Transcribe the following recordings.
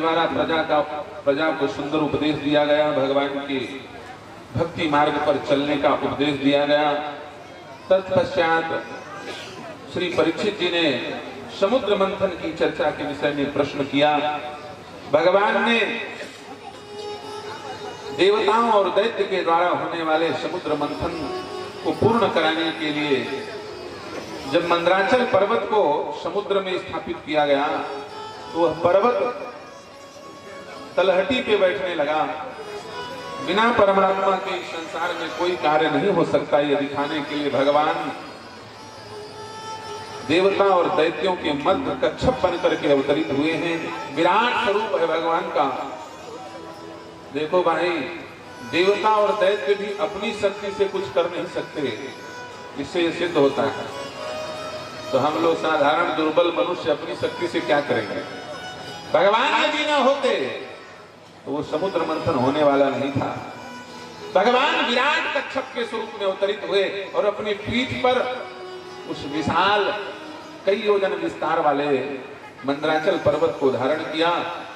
द्वारा प्रजा को सुंदर उपदेश दिया गया, भगवान के भक्ति मार्ग पर चलने का उपदेश दिया गया। तत्पश्चात श्री परीक्षित जी ने समुद्र मंथन की चर्चा के विषय में प्रश्न किया। भगवान ने देवताओं और दैत्य के द्वारा होने वाले समुद्र मंथन को पूर्ण कराने के लिए जब मंदराचल पर्वत को समुद्र में स्थापित किया गया तो वह पर्वत तलहटी पे बैठने लगा। बिना परमात्मा के इस संसार में कोई कार्य नहीं हो सकता, ये दिखाने के लिए भगवान देवता और दैत्यों के मध्य कच्छप बन करके अवतरित हुए हैं। विराट स्वरूप है भगवान का। देखो भाई, देवता और दैत्य भी अपनी शक्ति से कुछ कर नहीं सकते, इससे ये सिद्ध होता है। तो हम लोग साधारण दुर्बल मनुष्य अपनी शक्ति से क्या करेंगे? भगवान यदि ना होते तो वो समुद्र मंथन होने वाला नहीं था। भगवान विराट कच्छप के स्वरूप में अवतरित हुए और अपनी पीठ पर उस विशाल कई योजन विस्तार वाले मंदराचल पर्वत को धारण किया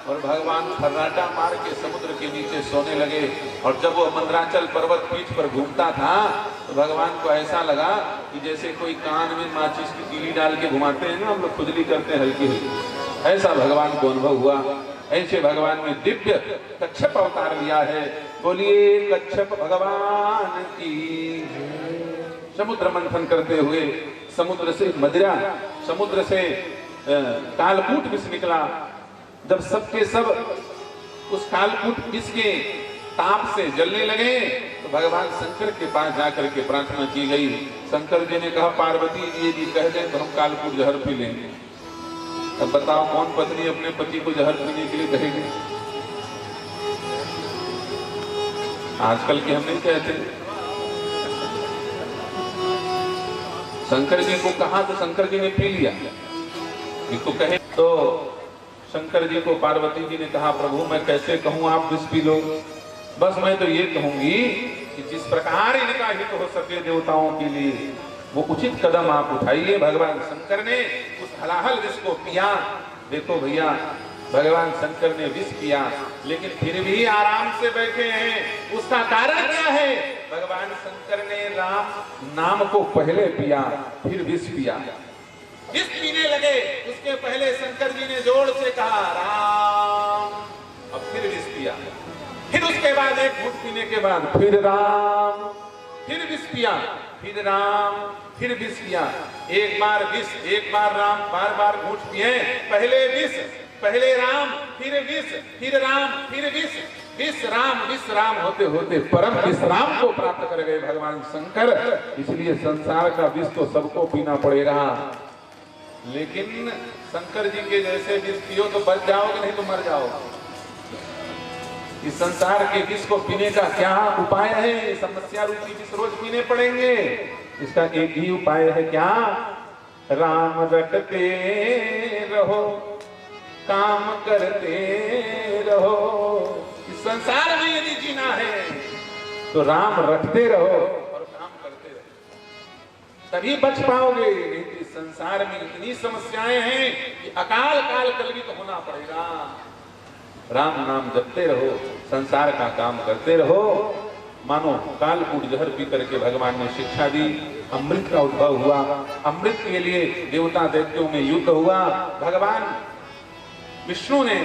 और भगवान फर्राटा मार के समुद्र के नीचे सोने लगे। और जब वो मंदराचल पर्वत पीठ पर घूमता था तो भगवान को ऐसा लगा कि जैसे कोई कान में माचिस की तीली डाल के घुमाते हैं ना, हम लोग खुजली करते हैं हल्की हल्की, ऐसा भगवान को अनुभव हुआ। ऐसे भगवान ने दिव्य कच्छप अवतार लिया है। बोलिए कच्छप भगवान की। समुद्र मंथन करते हुए समुद्र से मदिरा, समुद्र से कालकूट विष निकला। जब सबके सब उस कालकूट विष के ताप से जलने लगे तो भगवान शंकर के पास जाकर के प्रार्थना की गई। शंकर जी ने कहा, पार्वती जी यदि कह दें तो हम कालकूट जहर पी लेंगे। अब बताओ कौन पत्नी अपने पति को जहर पीने के लिए कहेगी? आजकल के हम नहीं कहते। शंकर जी को कहा तो शंकर जी ने पी लिया। इसको कहे तो शंकर जी को पार्वती जी ने कहा, प्रभु मैं कैसे कहूं आप विष पी लो। बस मैं तो ये कहूंगी कि जिस प्रकार इनका हित हो सके देवताओं के लिए वो उचित कदम आप उठाइए। भगवान शंकर ने उस हलाहल विष को पिया। देखो भैया, भगवान शंकर ने विष पिया लेकिन फिर भी आराम से बैठे हैं। उसका कारण क्या है? भगवान शंकर ने राम नाम को पहले पिया, फिर विष पिया। विष पीने लगे उसके पहले शंकर जी ने जोर से कहा राम, अब फिर विष पिया। फिर उसके बाद एक घूंट पीने के बाद फिर राम, फिर विष पिया, फिर राम, फिर विष पिया। एक बार विष, एक बार राम, बार बार घूंट पिए। पहले विष, पहले राम, फिर विष, फिर राम, फिर विष, विष राम होते होते परम विश्राम को प्राप्त कर गए भगवान शंकर। इसलिए संसार का विष तो सबको पीना पड़ेगा, लेकिन शंकर जी के जैसे विष पियो तो बच जाओगे, नहीं तो मर जाओगे। इस संसार के विष को पीने का क्या उपाय है? समस्या रूपी विष रोज पीने पड़ेंगे। इसका एक ही उपाय है, क्या? राम रटते रहो, काम करते रहो। इस संसार में यदि जीना है तो राम रटते रहो और काम करते रहो, तभी बच पाओगे। नहीं तो इस संसार में इतनी समस्याएं हैं कि अकाल काल कलवित होना पड़ेगा। राम नाम जपते रहो, संसार का काम करते रहो। मानो कालकूट जहर पी करके भगवान ने शिक्षा दी। अमृत का उद्भव हुआ, अमृत के लिए देवता दैत्यों में युद्ध हुआ। भगवान विष्णु ने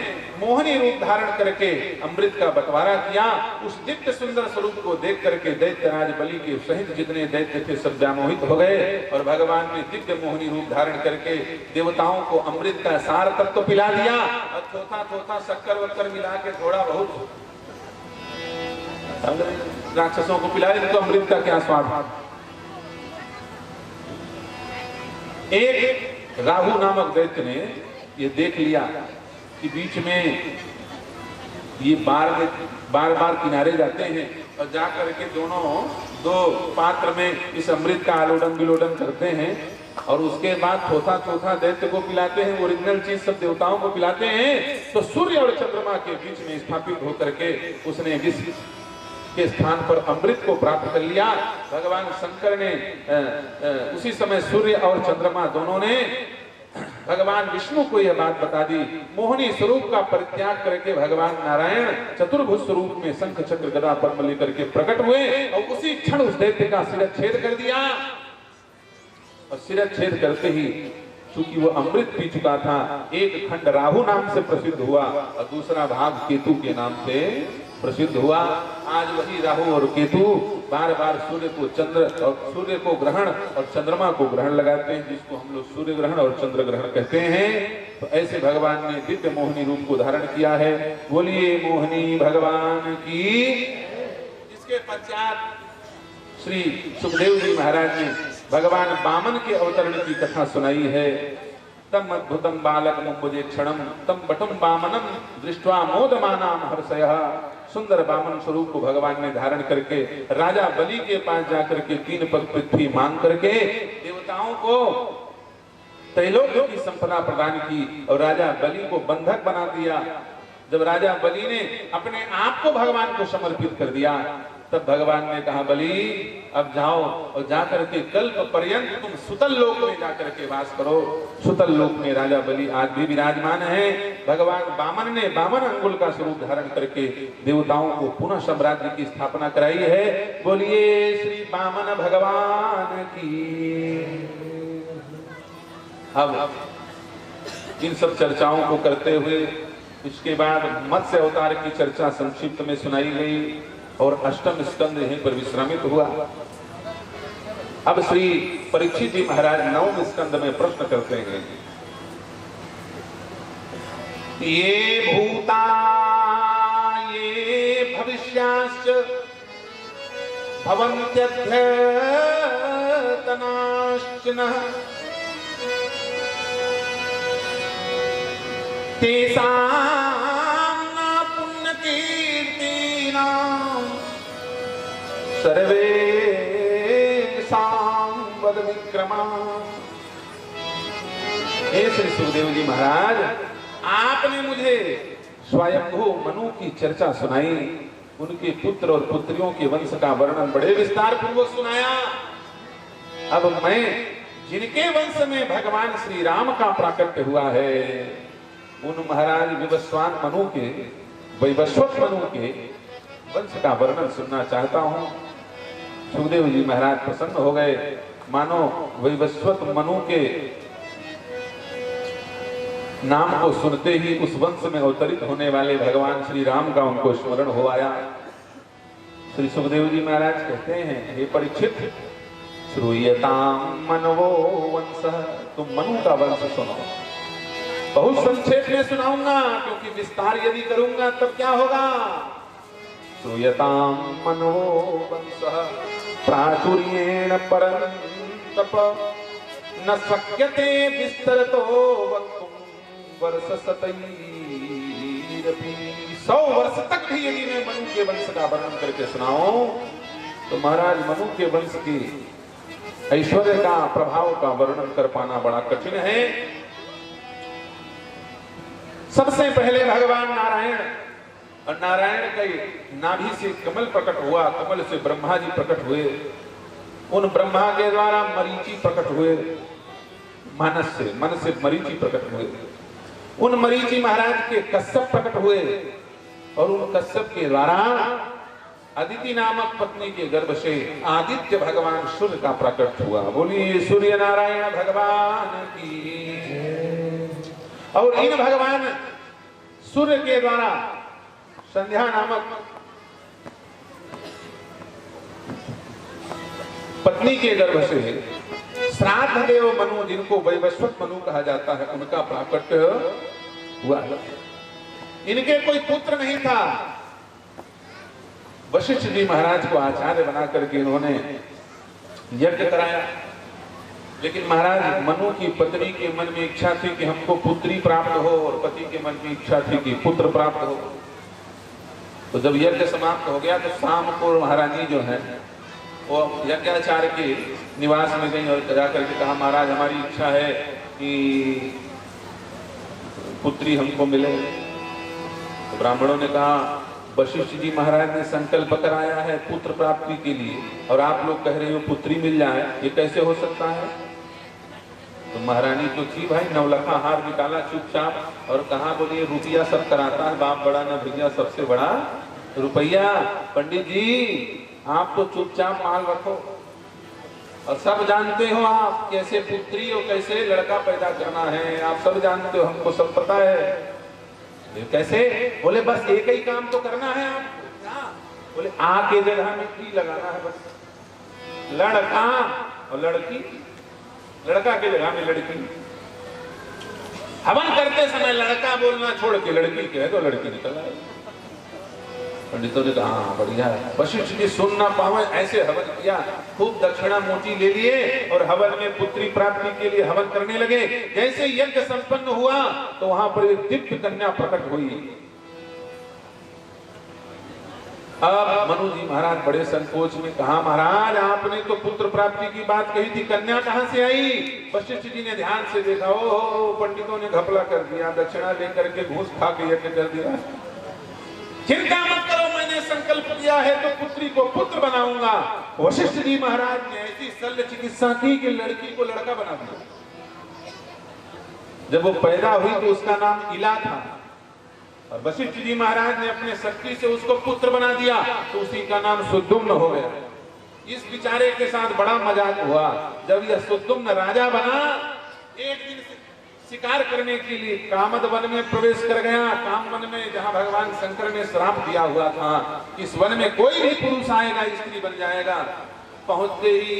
मोहनी रूप धारण करके अमृत का बंटवारा किया। उस दिव्य सुंदर स्वरूप को देख करके दैत्यराज बलि के सहित जितने दैत्य थे सब व्यामोहित हो गए और भगवान ने दिव्य मोहनी रूप धारण करके देवताओं को अमृत का सार तत्व तो पिला दिया और थोथा थोथा शक्कर वक्कर मिला के थोड़ा बहुत राक्षसों को पिला दिया। तो अमृत का क्या स्वाद? एक राहु नामक दैत्य ने ये देख लिया कि बीच में ये बार बार किनारे जाते हैं और जाकर के दोनों दो पात्र में इस अमृत का आलोडन विलोडन करते हैं और उसके बाद थोथा थोथा दैत्य को पिलाते हैं। ओरिजिनल चीज सब देवताओं को पिलाते हैं। तो सूर्य और चंद्रमा के बीच में स्थापित होकर के उसने विश्व के स्थान पर अमृत को प्राप्त कर लिया। भगवान शंकर ने उसी समय सूर्य और चंद्रमा दोनों ने भगवान विष्णु को यह बात बता दी। मोहिनी स्वरूप का परित्याग करके भगवान नारायण चतुर्भुज स्वरूप में शंख चक्र गदा पद्म लेकर के प्रकट हुए और उसी क्षण उस दैत्य का शिरच्छेद कर दिया। और शिरच्छेद करते ही चूंकि वो अमृत पी चुका था, एक खंड राहु नाम से प्रसिद्ध हुआ और दूसरा भाग केतु के नाम से प्रसिद्ध हुआ। आज वही राहु और केतु बार बार सूर्य को ग्रहण और चंद्रमा को ग्रहण लगाते हैं, जिसको हम लोग सूर्य ग्रहण और चंद्र ग्रहण कहते हैं। तो ऐसे भगवान ने दिव्य मोहिनी रूप को धारण किया है। बोलिए मोहिनी भगवान की। इसके पश्चात श्री सुखदेव जी महाराज ने भगवान वामन के अवतरण की कथा सुनाई है। तम अद्भुतम बालक मुंबुजे क्षणम तम बटम वामनम दृष्ट्वा मोदमानाम हर्षयः। सुंदर वामन स्वरूप को भगवान ने धारण करके राजा बलि के पास जाकर के 3 पग पृथ्वी मांग करके देवताओं को त्रैलोक्य की संपदा प्रदान की और राजा बलि को बंधक बना दिया। जब राजा बलि ने अपने आप को भगवान को समर्पित कर दिया, तब भगवान ने कहा बलि अब जाओ और जाकर के कल्प पर्यंत तुम सुतल लोक में जाकर के वास करो। सुतल लोक में राजा बलि आज भी विराजमान है। भगवान वामन ने वामन अंगुल का स्वरूप धारण करके देवताओं को पुनः साम्राज्य की स्थापना कराई है। बोलिए श्री वामन भगवान की। अब इन सब चर्चाओं को करते हुए इसके बाद मत्स्य अवतार की चर्चा संक्षिप्त में सुनाई गई और अष्टम स्कंद यहीं पर विश्रामित हुआ। अब श्री परीक्षित जी महाराज 9वें स्कंद में प्रश्न करते हैं, ये भूता ये भविष्याश्च भवन्त्यद्यतनाश्च नः तेषां पुण्यकीर्तीनां सर्वेषां वद विक्रमा। हे श्री सुखदेव जी महाराज, आपने मुझे स्वयंभू मनु की चर्चा सुनाई, उनके पुत्र और पुत्रियों के वंश का वर्णन बड़े विस्तार पूर्वक सुनाया। अब मैं जिनके वंश में भगवान श्री राम का प्राकट्य हुआ है, उन महाराज विवस्वान मनु के वैवस्वत मनु के वंश का वर्णन सुनना चाहता हूं। सुखदेव जी महाराज प्रसन्न हो गए, मानो वैवस्वत मनु के नाम को सुनते ही उस वंश में अवतरित होने वाले भगवान श्री राम का उनको स्मरण हो आया। श्री सुखदेव जी महाराज कहते हैं, हे परीक्षित, श्रूयताम मनवो वंश, तुम मनु का वंश सुनो। बहुत संक्षेप में सुनाऊंगा, क्योंकि विस्तार यदि करूंगा तब क्या होगा। श्रूयताम मनवो वंशः प्राचुर्येण परं तप न शक्यते विस्तरतो वक्तुं वर्षशतैरपि। 100 वर्ष तक भी यदि मैं मनु के वंश का वर्णन करके सुनाऊं तो महाराज मनु के वंश की ऐश्वर्य का प्रभाव का वर्णन कर पाना बड़ा कठिन है। सबसे पहले भगवान नारायण, और नारायण के नाभि से कमल प्रकट हुआ, कमल से ब्रह्मा जी प्रकट हुए, उन ब्रह्मा के द्वारा मरीचि प्रकट हुए, मन से मरीचि प्रकट हुए, उन मरीचि महाराज के कश्यप प्रकट हुए और उन कश्यप के द्वारा अदिति नामक पत्नी के गर्भ से आदित्य भगवान सूर्य का प्रकट हुआ। बोलिए सूर्य नारायण भगवान की। और इन भगवान सूर्य के द्वारा संध्या नामक पत्नी के गर्भ से श्राद्ध देव मनु, जिनको वैवस्वत मनु कहा जाता है, उनका प्राकट्य हुआ। इनके कोई पुत्र नहीं था। वशिष्ठ जी महाराज को आचार्य बना करके इन्होंने यज्ञ कराया, लेकिन महाराज मनु की पत्नी के मन में इच्छा थी कि हमको पुत्री प्राप्त हो और पति के मन में इच्छा थी कि पुत्र प्राप्त हो। तो जब यज्ञ समाप्त हो गया तो शाम को महारानी जो है वो यज्ञाचार्य के निवास में गई और जाकर के कहा, महाराज हमारी इच्छा है कि पुत्री हमको मिले। तो ब्राह्मणों ने कहा, वशिष्ठ जी महाराज ने संकल्प कराया है पुत्र प्राप्ति के लिए और आप लोग कह रहे हो पुत्री मिल जाए, ये कैसे हो सकता है। तो महारानी तो थी भाई, नवलखा हार निकाला चुपचाप और कहा बोलिए रुपया सब कराता है बाप बड़ा ना भैया, सबसे बड़ा रुपया। पंडित जी आप तो चुपचाप माल रखो, और सब जानते हो आप कैसे पुत्री और कैसे लड़का पैदा करना है, आप सब जानते हो, हमको सब पता है। कैसे? बोले बस एक ही काम तो करना है आपको। बोले आ के जगह में की लगाना है, बस लड़का और लड़की, लड़का के जगह में लड़की। हवन करते समय लड़का बोलना छोड़ के लड़की कहे तो लड़की निकल आए। पंडितों ने कहा हाँ बढ़िया है। वशिष्ठ जी सुन ना पावे ऐसे हवन किया, खूब दक्षिणा मोटी ले लिए और हवन में पुत्री प्राप्ति के लिए हवन करने लगे। जैसे यज्ञ संपन्न हुआ तो वहां पर एक दिव्य कन्या प्रकट हुई। अब मनु जी महाराज बड़े संकोच में कहा महाराज आपने तो पुत्र प्राप्ति की बात कही थी, कन्या कहां से आई? वशिष्ठ जी ने ध्यान से देखा, ओ पंडितों ने घपला कर दिया, दक्षिणा लेकर के घूस खा के यज्ञ कर दिया। चिंता मत करो, मैंने संकल्प किया है तो पुत्री को पुत्र बनाऊंगा। वशिष्ठ जी महाराज ने ऐसी शल्य चिकित्सा की कि लड़की को लड़का बना दिया। जब वो पैदा हुई तो उसका नाम इला था, और वशिष्ठ जी महाराज ने अपने शक्ति से उसको पुत्र बना दिया तो उसी का नाम सुद्युम्न हो गया। इस बेचारे के साथ बड़ा मजाक हुआ। जब यह सुद्युम्न राजा बना, एक दिन शिकार करने के लिए कामद वन में प्रवेश कर गया। काम वन में जहां भगवान शंकर ने श्राप दिया हुआ था, इस वन में कोई भी पुरुष आएगा स्त्री बन जाएगा। पहुंचते ही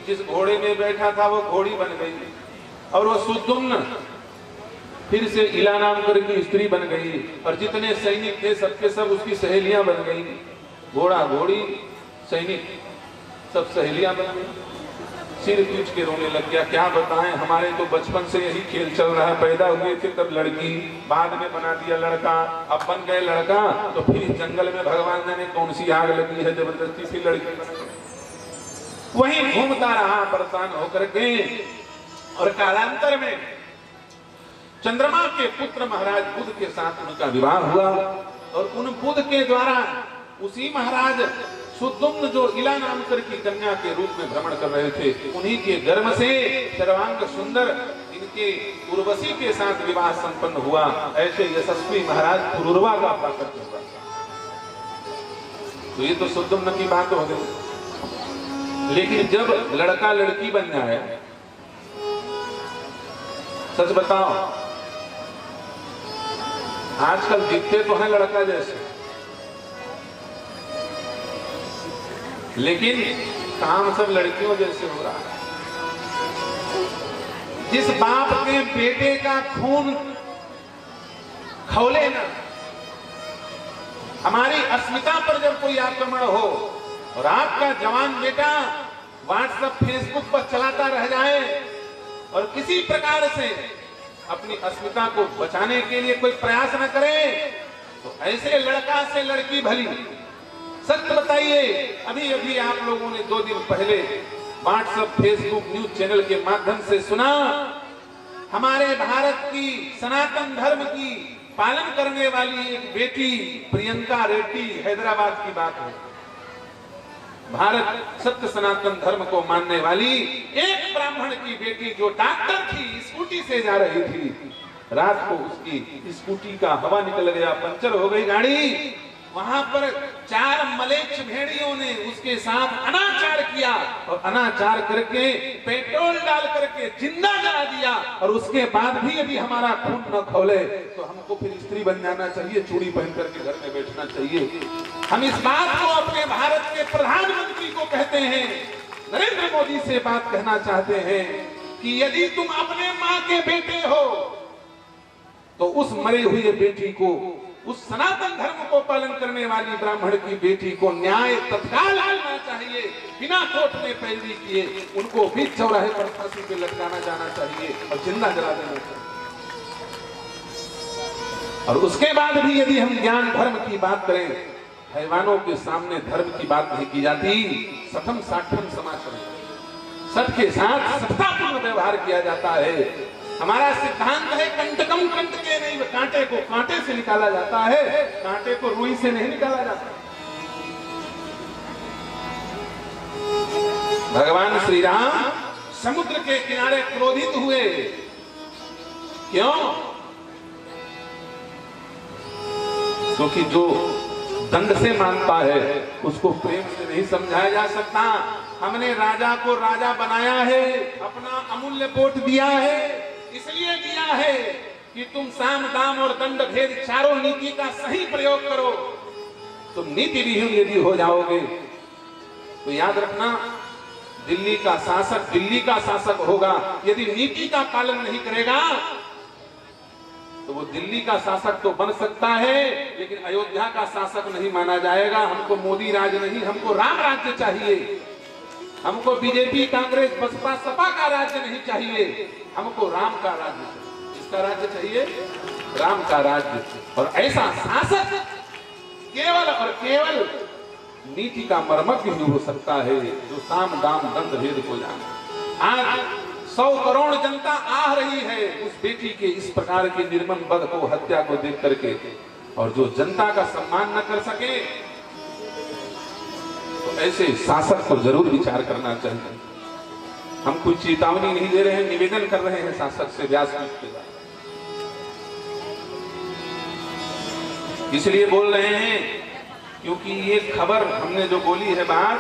जिस घोड़े में बैठा था वो घोड़ी बन गई, और वो सुद्युम्न फिर से इला नाम करके स्त्री बन गई, और जितने सैनिक थे सबके सब उसकी सहेलियां बन गई। घोड़ा घोड़ी सैनिक सब सहेलियां बन गई। सिर पीट के रोने लग गया, क्या बताएं हमारे तो बचपन से यही खेल चल रहा है। पैदा हुए थे तब लड़की, बाद में बना दिया लड़का, अब बन गए लड़का तो फिर जंगल में भगवान ने कौन सी आग लगी है, जबरदस्ती से लड़की बन गई। वहीं घूमता रहा परेशान होकर के, और कालांतर में चंद्रमा के पुत्र महाराज बुध के साथ उनका विवाह हुआ, और उन बुध के द्वारा उसी महाराज सुद्युम्न जो इला नाम की कन्या के रूप में भ्रमण कर रहे थे, उन्हीं के गर्भ से सर्वांग सुंदर इनके उर्वशी के साथ विवाह संपन्न हुआ। ऐसे यशस्वी महाराज पुरुरवा का प्राकट्य हुआ। तो ये तो सुद्युम्न की बात हो गई। लेकिन जब लड़का लड़की बन जाए, सच बताओ आजकल दिखते तो हैं लड़का जैसे, लेकिन काम सब लड़कियों जैसे हो रहा है। जिस बाप के बेटे का खून खौले ना, हमारी अस्मिता पर जब कोई आक्रमण हो और आपका जवान बेटा व्हाट्सएप फेसबुक पर चलाता रह जाए और किसी प्रकार से अपनी अस्मिता को बचाने के लिए कोई प्रयास न करे, तो ऐसे लड़का से लड़की भली। सत्य बताइए, अभी अभी आप लोगों ने 2 दिन पहले व्हाट्सएप फेसबुक न्यूज चैनल के माध्यम से सुना, हमारे भारत की सनातन धर्म की पालन करने वाली एक बेटी प्रियंका रेड्डी, हैदराबाद की बात है। भारत सत्य सनातन धर्म को मानने वाली एक ब्राह्मण की बेटी जो डॉक्टर थी, स्कूटी से जा रही थी, रात को उसकी स्कूटी का हवा निकल गया, पंचर हो गई गाड़ी। वहां पर 4 मलेच्छ भेड़ियों ने उसके साथ अनाचार किया, और अनाचार करके पेट्रोल डाल करके जिंदा जला दिया। और उसके बाद भी यदि हमारा खून न खौले तो हमको फिर स्त्री बन जाना चाहिए, चूड़ी पहन करके घर में बैठना चाहिए। हम इस बात को अपने भारत के प्रधानमंत्री को कहते हैं, नरेंद्र मोदी से बात कहना चाहते हैं कि यदि तुम अपने माँ के बेटे हो तो उस मरे हुए बेटी को, उस सनातन धर्म को पालन करने वाली ब्राह्मण की बेटी को न्याय तत्काल मिलना चाहिए, बिना कोर्ट में पैरवी किए उनको भी चौराहे पर फांसी पे लटकाना जाना चाहिए और जिंदा जला देना चाहिए। और उसके बाद भी यदि हम ज्ञान धर्म की बात करें, हैवानों के सामने धर्म की बात नहीं की जाती। सठम साठम समाचरण, सठ के साथ सत्तापूर्ण व्यवहार किया जाता है। हमारा सिद्धांत है कंटकम कंट के नहीं, कांटे को कांटे से निकाला जाता है, कांटे को रुई से नहीं निकाला जाता। भगवान श्री राम समुद्र के किनारे क्रोधित हुए। क्यों? क्योंकि जो दंड से मानता है उसको प्रेम से नहीं समझाया जा सकता। हमने राजा को राजा बनाया है, अपना अमूल्य वोट दिया है, इसलिए दिया है कि तुम साम दाम और दंड भेद चारों नीति का सही प्रयोग करो। तुम नीति विहीन यदि हो जाओगे तो याद रखना, दिल्ली का शासक होगा, यदि नीति का पालन नहीं करेगा तो वो दिल्ली का शासक तो बन सकता है लेकिन अयोध्या का शासक नहीं माना जाएगा। हमको मोदी राज नहीं, हमको राम राज्य चाहिए। हमको बीजेपी कांग्रेस बसपा सपा का राज्य नहीं चाहिए, हमको राम का राज्य चाहिए। किसका राज्य चाहिए? राम का राज्य। और ऐसा शासक केवल और केवल नीति का मर्मज्ञ ही हो सकता है, जो साम दाम दंड भेद को जाने। आज 100 करोड़ जनता आ रही है उस बेटी के इस प्रकार के निर्मम वध को, हत्या को देख करके, और जो जनता का सम्मान न कर सके तो ऐसे शासक को जरूर विचार करना चाहिए। हम कोई चेतावनी नहीं दे रहे हैं, निवेदन कर रहे हैं शासक से व्यासपीठ के द्वारा। इसलिए बोल रहे हैं क्योंकि ये खबर हमने जो बोली है बात,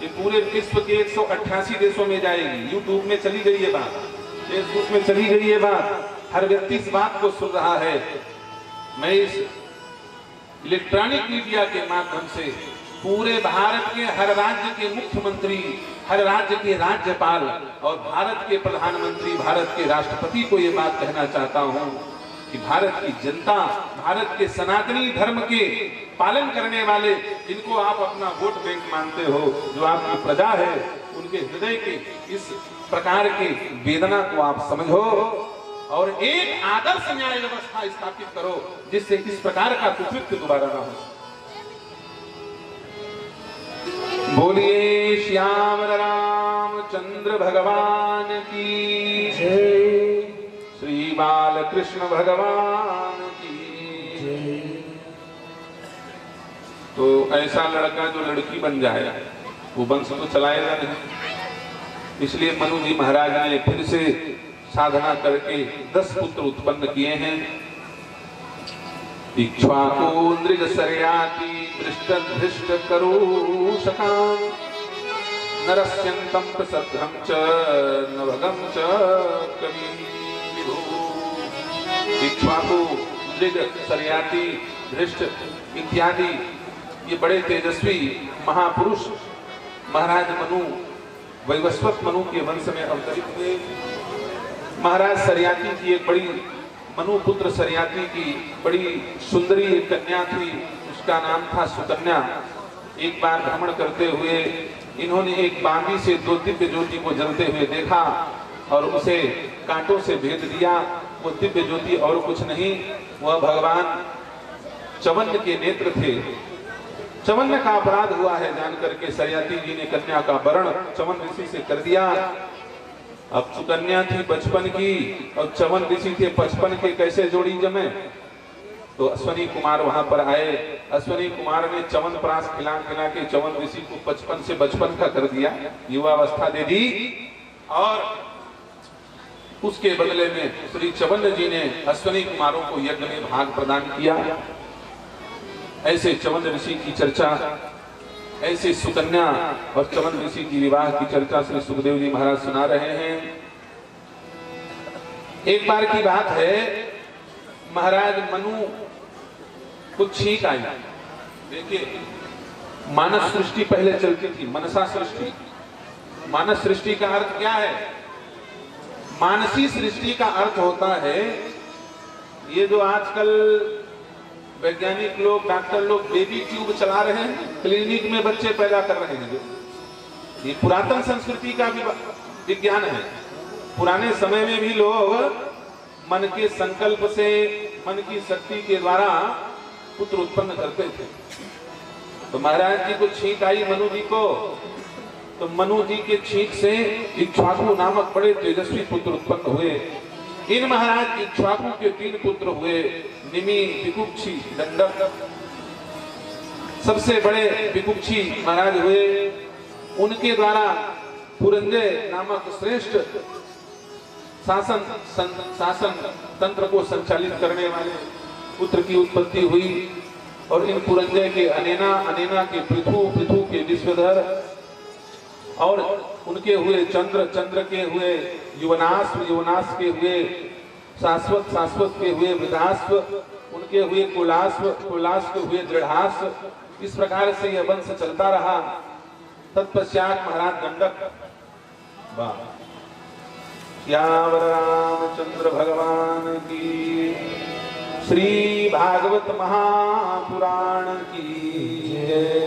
ये पूरे विश्व के 188 देशों में जाएगी। यूट्यूब में चली गई ये बात, फेसबुक में चली गई ये बात, हर व्यक्ति इस बात को सुन रहा है। मैं इस इलेक्ट्रॉनिक मीडिया के माध्यम से पूरे भारत के हर राज्य के मुख्यमंत्री, हर राज्य के राज्यपाल और भारत के प्रधानमंत्री, भारत के राष्ट्रपति को ये बात कहना चाहता हूं कि भारत की जनता, भारत के सनातनी धर्म के पालन करने वाले, जिनको आप अपना वोट बैंक मानते हो, जो आपकी प्रजा है, उनके हृदय के इस प्रकार के वेदना को आप समझो और एक आदर्श न्याय व्यवस्था स्थापित करो जिससे इस प्रकार का कुकृत्य दोबारा ना हो। बोलिए श्याम रामचंद्र भगवान की जय, श्री बालकृष्ण भगवान की जय। तो ऐसा लड़का जो लड़की बन जाए वो वंश तो चलाएगा नहीं। इसलिए मनु जी महाराज ने फिर से साधना करके 10 पुत्र उत्पन्न किए हैं। इक्ष्वाकु नृगशर्याति दृष्ट करूषकाम नरस्यन्तं प्रसद्धं च नभगं च कविविभु। इक्ष्वाकु नृगशर्याति धृष्ट इत्यादि ये बड़े तेजस्वी महापुरुष महाराज मनु, वैवस्वत मनु के वंश में अवतरित हुए। महाराज शर्याति की एक बड़ी, मनु पुत्र शर्याति की बड़ी सुंदरी एक कन्या थी, उसका नाम था सुकन्या। एक बार भ्रमण करते हुए इन्होंने एक बांदी से 2 दिव्य ज्योति को जलते हुए देखा और उसे कांटों से भेद दिया। वो दिव्य ज्योति और कुछ नहीं, वह भगवान चवन्न के नेत्र थे। चवन्न का अपराध हुआ है जान करके शर्याति जी ने कन्या का वरण चवन्न ऋषि से कर दिया। अब सुकन्या थी 55 की और चवन ऋषि थे 55 के, कैसे जोड़ी जमे? तो अश्वनी कुमार वहां पर आए। अश्वनी कुमार ने चवन प्रास खिला खिला के चवन ऋषि को 55 से 55 का कर दिया, युवावस्था दे दी। और उसके बदले में श्री चवन जी ने अश्वनी कुमारों को यज्ञ में भाग प्रदान किया। ऐसे चवन ऋषि की चर्चा, ऐसे सुकन्या और चवन ऋषि की विवाह की चर्चा श्री सुखदेव जी महाराज सुना रहे हैं। एक बार की बात है, महाराज मनु को छींक आई। देखिए, मानस सृष्टि पहले चलती थी, मनसा सृष्टि। मानस सृष्टि का अर्थ क्या है? मानसी सृष्टि का अर्थ होता है ये जो आजकल वैज्ञानिक लोग, डॉक्टर लोग बेबी ट्यूब चला रहे हैं, क्लिनिक में बच्चे पैदा कर रहे हैं, जो ये पुरातन संस्कृति का भी विज्ञान है। पुराने समय में भी लोग मन के संकल्प से, मन की शक्ति के द्वारा पुत्र उत्पन्न करते थे। तो महाराज जी को छींक आई मनु जी को, तो मनु जी के छींक से इक्ष्वाकु नामक बड़े तेजस्वी पुत्र उत्पन्न हुए। इन महाराज इक्ष्वाकु के 3 पुत्र हुए, निमि, विकुक्षी, दंडक। सबसे बड़े विकुक्षी महाराज हुए। उनके द्वारा पुरंजय नामक श्रेष्ठ शासन तंत्र को संचालित करने वाले पुत्र की उत्पत्ति हुई। और इन पुरंजय के अनेना के पृथु के विश्वधर, और उनके हुए चंद्र के हुए युवनाश के हुए शाश्वत के हुए वृद्धास्व, उनके हुए कुलाश के हुए दृढ़ास्व। इस प्रकार से यह वंश चलता रहा। तत्पश्चात महाराज दंडक यावर रामचंद्र भगवान की, श्री भागवत महापुराण की जय।